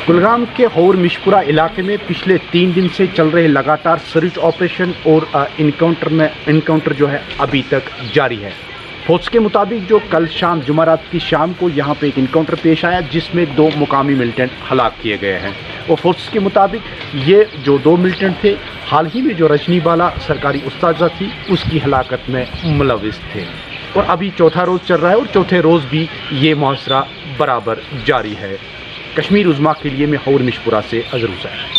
कुलगाम के हौर मिशपुरा इलाके में पिछले 3 दिन से चल रहे लगातार सर्च ऑपरेशन और इनकाउंटर जो है अभी तक जारी है। फौज के मुताबिक जो कल शाम जुमेरात की शाम को यहाँ पे एक इनकाउंटर पेश आया जिसमें 2 मुकामी मिलिटेंट हलाक किए गए हैं और फौज के मुताबिक ये जो 2 मिलिटेंट थे हाल ही में जो रजनी बाला सरकारी उस्ताजा थी उसकी हलाकत में मुलविस थे और अभी चौथा रोज़ चल रहा है और चौथे रोज़ भी ये मुहासरा बराबर जारी है। कश्मीर उज़्मा के लिए मैं हौर मिशपुरा से अज़हर हुसैन।